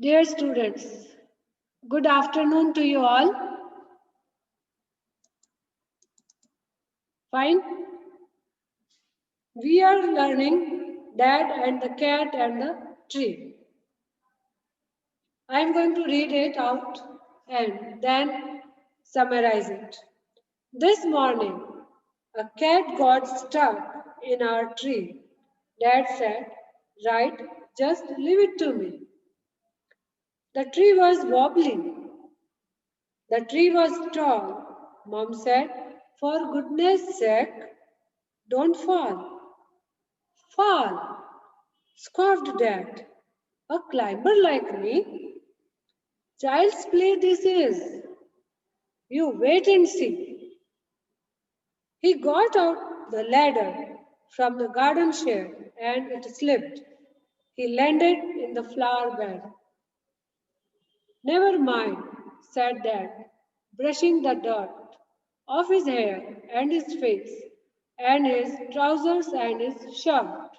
Dear students, good afternoon to you all. Fine. We are learning Dad and the Cat and the Tree. I am going to read it out and then summarize it. This morning, a cat got stuck in our tree. Dad said, "Right, just leave it to me." The tree was wobbling. The tree was tall. Mom said, "For goodness sake, don't fall." "Fall?" scoffed Dad. "A climber like me? Child's play this is. You wait and see." He got out the ladder from the garden shed and it slipped. He landed in the flower bed. "Never mind," said Dad, brushing the dirt off his hair and his face and his trousers and his shirt.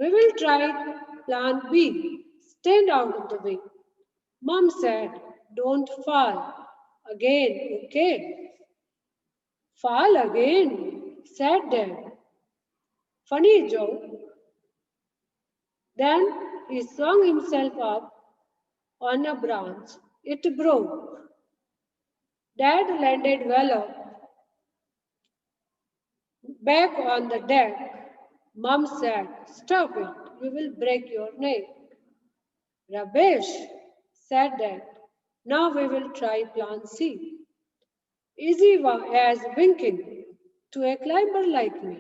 "We will try plan B. Stand out of the way." Mom said, "Don't fall again, okay?" "Fall again," said Dad. "Funny joke." Then he swung himself up on a branch. It broke. Dad landed well up, back on the deck. Mom said, "Stop it, you will break your neck." "Rubbish," said Dad. "Now we will try plan C. Easy as winking to a climber like me."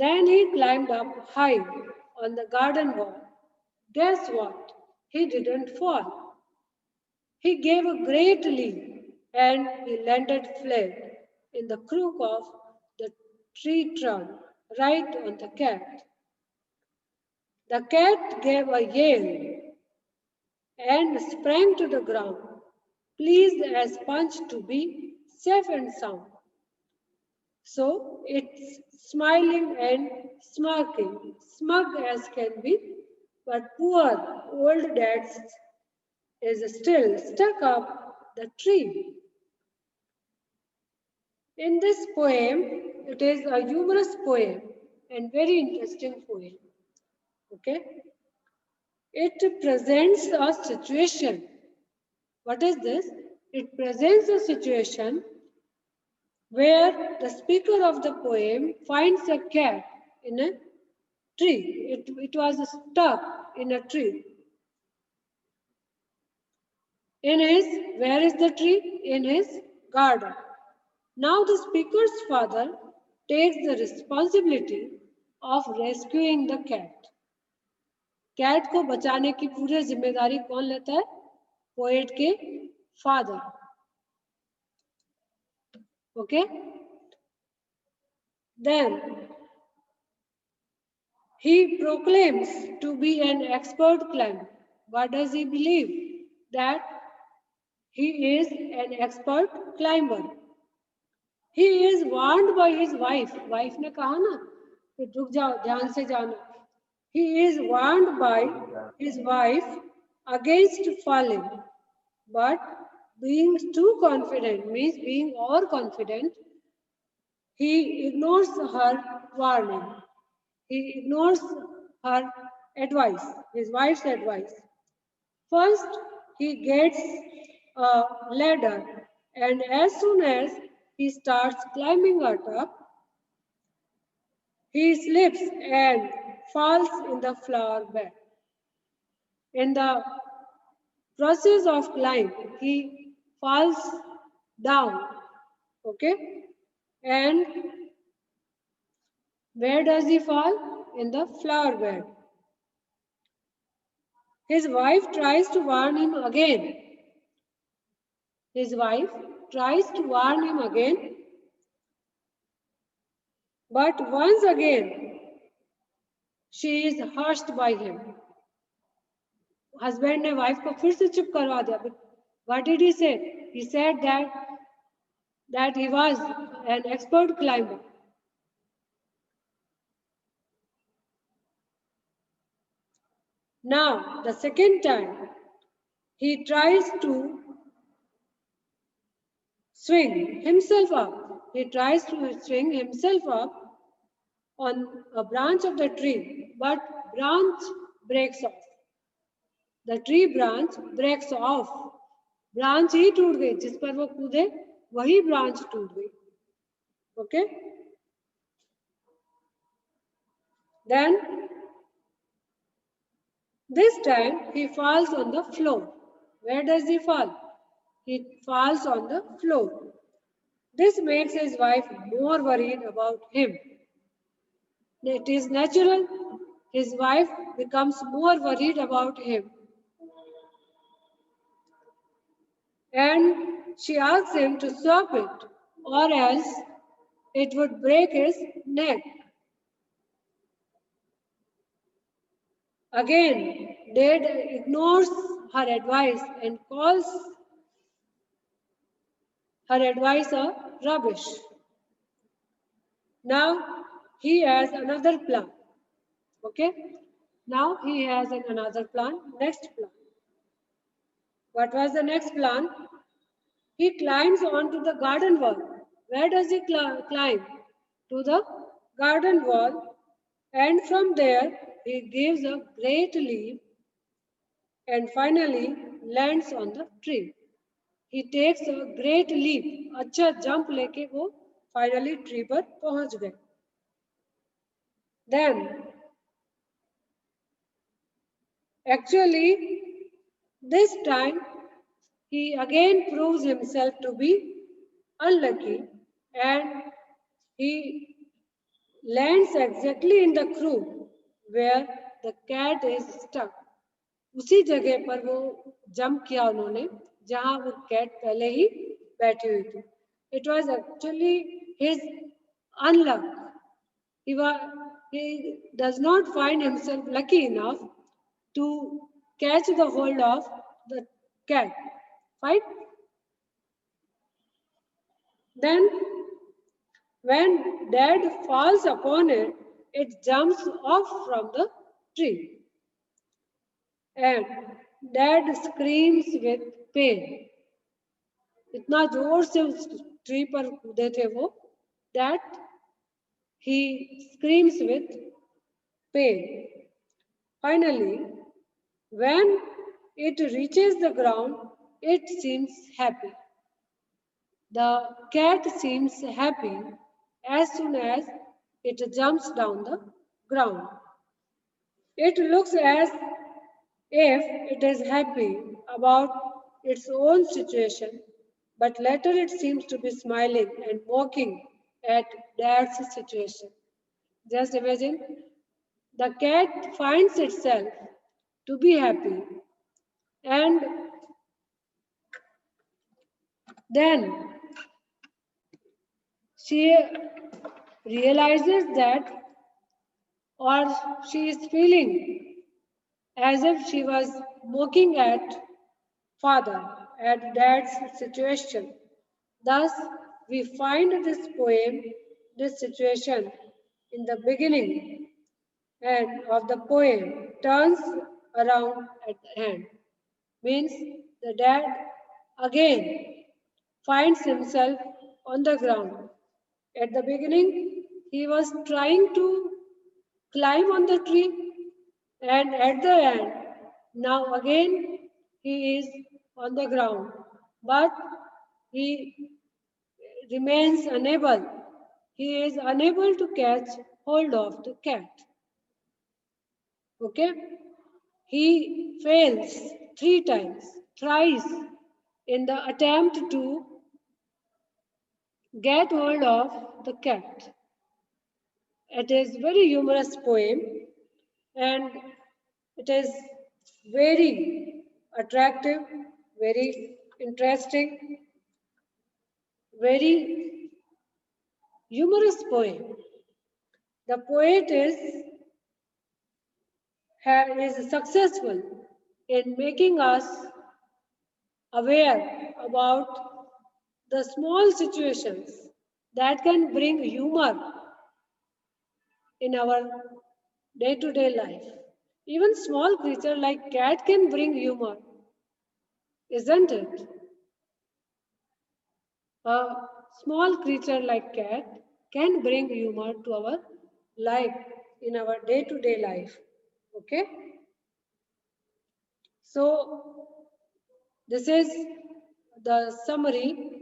Then he climbed up high on the garden wall. Guess what? He didn't fall. He gave a great leap and he landed flat in the crook of the tree trunk, right on the cat. The cat gave a yell and sprang to the ground, pleased as punch to be safe and sound. So it's smiling and smirking, smug as can be, but poor old Dad is still stuck up the tree. In this poem, it is a humorous poem and very interesting poem. Okay? It presents a situation. What is this? It presents a situation where the speaker of the poem finds a cat in a tree. It was stuck in a tree. Where is the tree? In his garden. Now the speaker's father takes the responsibility of rescuing the cat. Cat को बचाने की पूरी जिम्मेदारी कौन लेता है? Poet के father. Okay? Then he proclaims to be an expert climber. What does he believe? That he is an expert climber. He is warned by his wife. Wife ने कहा ना कि रुक जाओ, ध्यान से जाना. He is warned by his wife against falling. But being too confident means being overconfident. He ignores her warning. He ignores her advice, his wife's advice. First, he gets a ladder, and as soon as he starts climbing it up, he slips and falls in the flower bed. In the process of climb, he falls down. Okay? And where does he fall? In the flower bed. His wife tries to warn him again. His wife tries to warn him again, but once again she is hushed by him. Husband ने wife को फिर से चुप करवा दिया. But what did he say? He said that he was an expert climber. Now, the second time, he tries to swing himself up. He tries to swing himself up on a branch of the tree, but branch breaks off. The tree branch breaks off. Branch ही टूट गई, जिस पर वो कूदे वही branch टूट गई. Okay? Then this time he falls on the floor. Where does he fall? He falls on the floor. This makes his wife more worried about him. It is natural. His wife becomes more worried about him. And she asks him to stop it, or else it would break his neck. Again, Dad ignores her advice and calls her advice a rubbish. Now he has another plan. Okay? Now he has another plan. Next plan. What was the next plan? He climbs onto the garden wall. Where does he climb? To the garden wall. And from there, he gives a great leap and finally lands on the tree. He takes a great leap. अच्छा jump लेके वो finally tree पर पहुंच गए. Then, actually, this time he again proves himself to be unlucky and he lands exactly in the crook where the cat is stuck. उसी जगह पर वो जंप किया उन्होंने जहां वो कैट पहले ही बैठी हुई थी. It was actually his unluck. He does not find himself lucky enough to catch the hold of the cat. Fine? Then, when Dad falls upon it, it jumps off from the tree. And Dad screams with pain. इतना जोर से उस tree पर कूदे थे वो that he screams with pain. Finally, when it reaches the ground, it seems happy. The cat seems happy as soon as it jumps down the ground. It looks as if it is happy about its own situation, but later it seems to be smiling and mocking at Dad's situation. Just imagine the cat finds itself to be happy and then she realizes that, or she is feeling as if she was mocking at father, at dad's situation. Thus, we find this poem, this situation in the beginning and of the poem turns around at the end. Means the dad again finds himself on the ground. At the beginning, he was trying to climb on the tree, and at the end, now again he is on the ground, but he remains unable. He is unable to catch hold of the cat. Okay? He fails 3 times, thrice in the attempt to get hold of the cat. It is very humorous poem and it is very attractive, very interesting, very humorous poem. The poet is successful in making us aware about the small situations that can bring humor in our day-to-day life. Even small creature like cat can bring humor, isn't it? A small creature like cat can bring humor to our life in our day-to-day life. Okay? So this is the summary